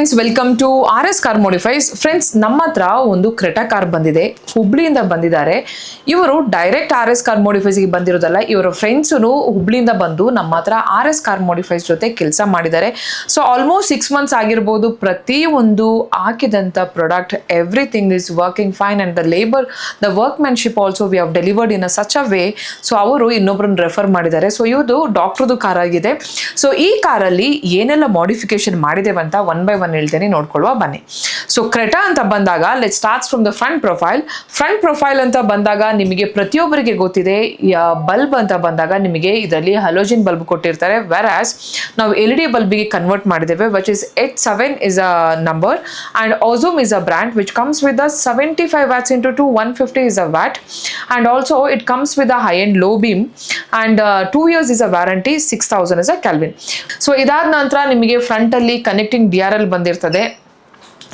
Friends, welcome to RS car modifies. Friends, ನಮ್ಮ ಹತ್ರ ಒಂದು ಕ್ರೆಟಾ ಕಾರ್ ಬಂದಿದೆ. ಹುಬ್ಳಿಯಿಂದ ಬಂದಿದ್ದಾರೆ. ಇವರು ಡೈರೆಕ್ಟ್ RS ಕಾರ್ ಮಾಡಿಫೈಸ್ಗೆ ಬಂದಿರೋದಲ್ಲ, ಇವರ ಫ್ರೆಂಡ್ಸು ಹುಬ್ಳಿಯಿಂದ ಬಂದು ನಮ್ಮ ಹತ್ರ RS ಕಾರ್ ಮಾಡಿಫೈಸ್ ಜೊತೆ ಕೆಲಸ ಮಾಡಿದ್ದಾರೆ. ಸೊ ಆಲ್ಮೋಸ್ಟ್ 6 months ಆಗಿರ್ಬೋದು. ಪ್ರತಿ ಒಂದು ಹಾಕಿದಂಥ product everything is working fine and the workmanship also we have delivered in a such a way. So ಅವರು ಇನ್ನೊಬ್ಬರನ್ನ ರೆಫರ್ ಮಾಡಿದ್ದಾರೆ. ಸೊ ಇದು ಡಾಕ್ಟರ್ದು ಕಾರ್ ಆಗಿದೆ. ಸೊ ಈ ಕಾರಲ್ಲಿ ಏನೆಲ್ಲ ಮಾಡಿಫಿಕೇಶನ್ ಮಾಡಿದ್ದೇವೆ ಅಂತ ಒನ್ ಬೈ ಒನ್ ಹೇಳ್ತೇನೆ, ನೋಡ್ಕೊಳ್ಳುವ ಬನ್ನಿ. ಸೊ ಕ್ರೆಟಾ ಅಂತ ಬಂದಾಗ let starts from the front profile ಅಂತ ಬಂದಾಗ ನಿಮಗೆ ಪ್ರತಿಯೊಬ್ಬರಿಗೆ ಗೊತ್ತಿದೆ. ಬಲ್ಬ್ ಅಂತ ಬಂದಾಗ ನಿಮಗೆ ಇದರಲ್ಲಿ ಹಲೋಜಿನ್ ಬಲ್ಬ್ ಕೊಟ್ಟಿರ್ತಾರೆ, ವೆರಾಸ್ ನಾವು LED ಬಲ್ಬಿಗೆ ಕನ್ವರ್ಟ್ ಮಾಡಿದ್ದೇವೆ, which is H7 is a number and Ozum is a brand which comes with a 75 watts into 150 is a watt, and also it comes with a high-end low beam and 2 years is a warranty, 6000 is a Kelvin. So ಇದಾದ ನಂತರ ನಿಮಗೆ front ಅಲ್ಲಿ connecting DRL ಬಂದಿರ್ತದೆ.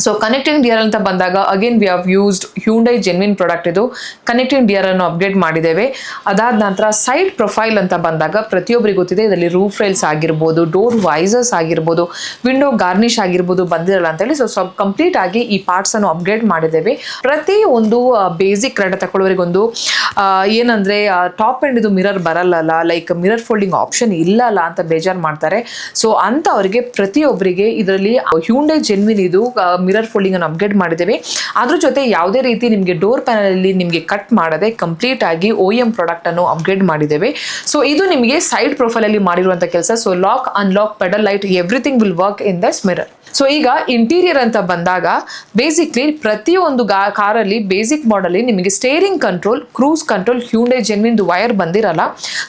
So connecting DRL ಅಂತ ಬಂದಾಗ again we have used Hyundai genuine product. ಇದು connecting DRL ಅನ್ನು update ಮಾಡಿದ್ದೇವೆ. ಅದಾದ ನಂತರ ಸೈಡ್ ಪ್ರೊಫೈಲ್ ಅಂತ ಬಂದಾಗ ಪ್ರತಿಯೊಬ್ಬರಿಗೆ ಗೊತ್ತಿದೆ, ಇದರಲ್ಲಿ ರೂಫ್ ರೈಲ್ಸ್ ಆಗಿರ್ಬೋದು, ಡೋರ್ ವೈಸರ್ಸ್ ಆಗಿರ್ಬೋದು, ವಿಂಡೋ ಗಾರ್ನಿಶ್ ಆಗಿರ್ಬೋದು ಬಂದಿರಲ್ಲ ಅಂತೇಳಿ ಸೊ ಕಂಪ್ಲೀಟ್ ಆಗಿ ಈ ಪಾರ್ಟ್ಸ್ ಅನ್ನು ಅಪ್ಡೇಟ್ ಮಾಡಿದ್ದೇವೆ. ಪ್ರತಿ ಒಂದು ಬೇಸಿಕ್ ಕ್ರೆಟಾ ತಗೊಳ್ಳೋರಿಗೊಂದು ಏನಂದ್ರೆ ಟಾಪ್ ಎಂಡ್ ಇದು ಮಿರರ್ ಬರಲ್ಲ, ಲೈಕ್ ಮಿರರ್ ಫೋಲ್ಡಿಂಗ್ ಆಪ್ಷನ್ ಇಲ್ಲಲ್ಲ ಅಂತ ಬೇಜಾರು ಮಾಡ್ತಾರೆ. ಸೊ ಅಂತವರಿಗೆ ಪ್ರತಿಯೊಬ್ಬರಿಗೆ ಇದರಲ್ಲಿ ಹ್ಯುಂಡೈ ಜೆನ್ವಿನ್ ಇದು ಮಿರರ್ ಫೋಲ್ಡಿಂಗ್ ಅನ್ನು ಅಪ್ಗ್ರೇಡ್ ಮಾಡಿದ್ದೇವೆ. ಅದ್ರ ಜೊತೆ ಯಾವುದೇ ರೀತಿ ನಿಮಗೆ ಡೋರ್ ಪ್ಯಾನಲ್ ಅಲ್ಲಿ ನಿಮಗೆ ಕಟ್ ಮಾಡದೆ ಕಂಪ್ಲೀಟ್ ಆಗಿ OEM ಪ್ರಾಡಕ್ಟ್ ಅನ್ನು ಅಪ್ಗ್ರೇಡ್ ಮಾಡಿದ್ದೇವೆ. ಸೊ ಇದು ನಿಮಗೆ ಸೈಡ್ ಪ್ರೊಫೈಲ್ ಅಲ್ಲಿ ಮಾಡಿರುವಂತ ಕೆಲಸ. So lock, unlock, puddle light everything will work in this mirror. So ಈಗ ಇಂಟೀರಿಯರ್ ಅಂತ ಬಂದಾಗ ಬೇಸಿಕ್ಲಿ ಪ್ರತಿಯೊಂದು ಕಾರಲ್ಲಿ ಬೇಸಿಕ್ ಮಾಡಲ್ ನಿಮಗೆ steering control, cruise control Hyundai genuine wire ಬಂದಿರಲ್ಲ.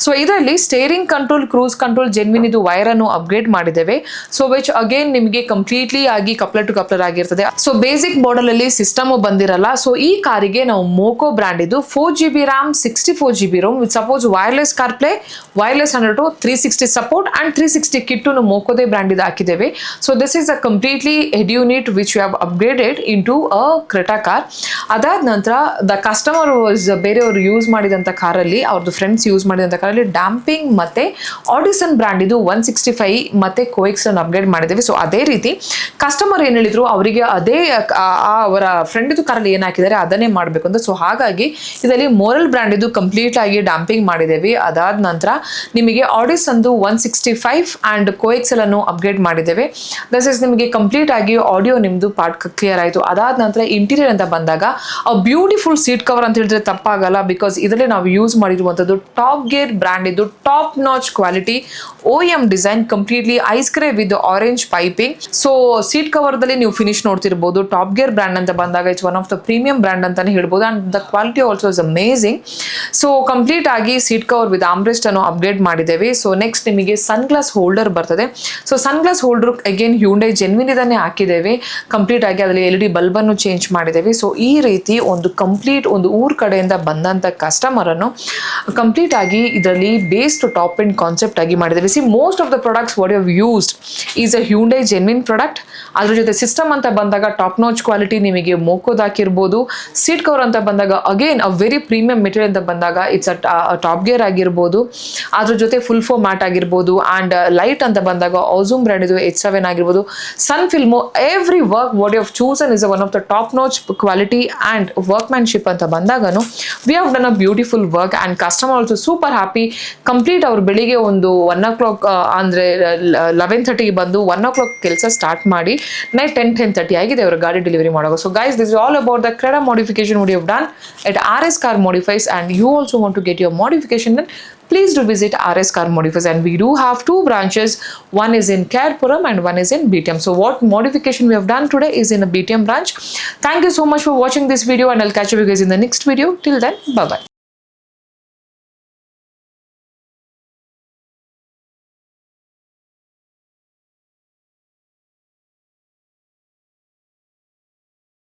ಸೊ ಇದರಲ್ಲಿ steering control, cruise control genuine ಇದು ವೈರ್ ಅನ್ನು ಅಪ್ಗ್ರೇಡ್ ಮಾಡಿದ್ದೇವೆ. ಸೊ ವಿಚ್ ಅಗೇನ್ ನಿಮಗೆ ಕಂಪ್ಲೀಟ್ಲಿ ಆಗಿ ಕಪ್ಲರ್ ಟು ಕಪ್ಲರ್ ಆಗಿರ್ತದೆ. ಸೊ ಬೇಸಿಕ್ ಮಾಡಲ್ ಅಲ್ಲಿ ಸಿಸ್ಟಮ್ ಬಂದಿರಲ್ಲ. ಸೊ ಈ ಕಾರಿಗೆ ನಾವು ಮೋಕೋ ಬ್ರ್ಯಾಂಡ್ ಇದು 4GB RAM 64GB ROM with suppose wireless car play, wireless 100 360 support and 360 kit ಮೋಕೋದೇ ಬ್ರ್ಯಾಂಡ್ ಇದು ಹಾಕಿದ್ದೇವೆ. So this is a completely head unit which we have upgraded into a Creta car. ಅದಾದ ನಂತರ the customer ಬೇರೆಯವರು use ಮಾಡಿದಂಥ ಕಾರಲ್ಲಿ, ಅವ್ರದ್ದು friends use ಮಾಡಿದಂಥ ಕಾರಲ್ಲಿ ಡ್ಯಾಂಪಿಂಗ್ ಮತ್ತೆ ಆಡಿಸನ್ ಬ್ರ್ಯಾಂಡ್ ಇದು 165 ಮತ್ತೆ ಕೋಎಕ್ಸ್ ಅನ್ನು ಅಪ್ಗ್ರೇಡ್ ಮಾಡಿದ್ದೇವೆ. ಸೊ ಅದೇ ರೀತಿ ಕಸ್ಟಮರ್ ಏನು ಹೇಳಿದ್ರು ಅವರಿಗೆ ಅದೇ ಅವರ ಫ್ರೆಂಡ್ ಇದು ಕಾರಲ್ಲಿ ಏನು ಹಾಕಿದ್ದಾರೆ ಅದನ್ನೇ ಮಾಡಬೇಕು ಅಂತ. ಸೊ ಹಾಗಾಗಿ ಇದರಲ್ಲಿ ಮೋರಲ್ ಬ್ರ್ಯಾಂಡ್ ಇದು ಕಂಪ್ಲೀಟ್ ಆಗಿ ಡ್ಯಾಂಪಿಂಗ್ ಮಾಡಿದ್ದೇವೆ. ಅದಾದ ನಂತರ ನಿಮಗೆ ಆಡಿಸನ್ದು 165 ಅಂಡ್ ಕೋಎಕ್ಸೆಲ್ ಅನ್ನು ಅಪ್ಗ್ರೇಡ್ ಮಾಡಿದ್ದೇವೆ. ದಿಸ್ ಇಸ್ ನಿಮಗೆ ಕಂಪ್ಲೀಟ್ ಆಗಿ ಆಡಿಯೋ ನಿಮ್ದು ಪಾರ್ಟ್ ಕ್ಲಿಯರ್ ಆಯಿತು. ಅದಾದ ನಂತರ ಇಂಟೀರಿಯರ್ ಅಂತ ಬಂದಾಗ ಬ್ಯೂಟಿಫುಲ್ ಸೀಟ್ ಕವರ್ ಅಂತ ಹೇಳಿದ್ರೆ ತಪ್ಪಾಗಲ್ಲ, ಬಿಕಾಸ್ ಇದರಲ್ಲಿ ನಾವು ಯೂಸ್ ಮಾಡಿರುವಂಥದ್ದು ಟಾಪ್ ಗೇರ್ ಬ್ರ್ಯಾಂಡ್ ಇದು top notch quality OEM design, completely ice grey with orange piping. So seat cover ದಲ್ಲಿ ನೀವು ಫಿನಿಶ್ ನೋಡ್ತಿರ್ಬೋದು. ಟಾಪ್ ಗೇರ್ ಬ್ರ್ಯಾಂಡ್ ಅಂತ ಬಂದಾಗ it's one of the premium brand ಅಂತಾನೆ ಹೇಳ್ಬೋದು and the quality also is amazing. So complete ಆಗಿ seat cover with armrest ಅನ್ನು upgrade ಮಾಡಿದ್ದೇವೆ. ಸೊ ನೆಕ್ಸ್ಟ್ ನಿಮಗೆ ಸನ್ ಗ್ಲಾಸ್ ಹೋಲ್ಡರ್ ಬರ್ತದೆ. So sunglass holder again Hyundai genuine ಇದನ್ನೇ ಹಾಕಿದ್ದೇವೆ. Complete ಆಗಿ ಅದರಲ್ಲಿ LED ಬಲ್ಬ್ ಅನ್ನು ಚೇಂಜ್ ಮಾಡಿದ್ದೇವೆ. ಸೊ ಈ ರೀತಿ ಒಂದು ಕಂಪ್ಲೀಟ್ ಒಂದು ಊರ್ ಕಡೆಯಿಂದ ಬಂದಂತ ಕಸ್ಟಮರ್ ಅನ್ನು ಕಂಪ್ಲೀಟ್ ಆಗಿ ಇದರಲ್ಲಿ base to top end concept ಆಗಿ ಮಾಡಿದ್ದೇವೆ. See most of the products what you have used is a Hyundai genuine product. ಅದ್ರ ಜೊತೆ ಸಿಸ್ಟಮ್ ಅಂತ ಬಂದಾಗ ಟಾಪ್ ನಾಚ್ ಕ್ವಾಲಿಟಿ ನಿಮಗೆ ಮೋಕೋದ್ ಹಾಕಿರ್ಬೋದು. ಸೀಟ್ ಕವರ್ ಅಂತ ಬಂದಾಗ again a very premium material ಅಂತ ಬಂದಾಗ ಇಟ್ಸ್ ಅ ಟಾಪ್ ಗೇರ್ ಆಗಿರ್ಬೋದು. ಅದ್ರ ಜೊತೆ ಫುಲ್ ಫೋ ಮ್ಯಾಟ್ ಆಗಿರ್ಬೋದು. ಅಂಡ್ ಲೈಟ್ ಅಂತ ಬಂದಾಗ Ozum ಬ್ರ್ಯಾಂಡ್ ಇದು H7 ಆಗಿರ್ಬೋದು. Sun film every work what you have chosen is one of the top notch quality and workmanship ಅಂತ ಬಂದಾಗನು we have done a beautiful work and customer also super happy. Complete ಅವ್ರು ಬೆಳಿಗ್ಗೆ ಒಂದು 1 o'clock ಅಂದರೆ 11:30ಗೆ ಬಂದು 1 o'clock ಕೆಲಸ start ಮಾಡಿ night 10:30 ಆಗಿದೆ ಅವರ ಗಾಡಿ ಡೆಲಿವರಿ ಮಾಡುವಾಗ. So guys, this is all about the Creta modification what you have done at RS Car Modifies, and you also want to get your modification done, please do visit RS Car Modifies. And we do have 2 branches. One is in Kerpuram and one is in BTM. So what modification we have done today is in a BTM branch. Thank you so much for watching this video and I'll catch you guys in the next video. Till then, bye bye.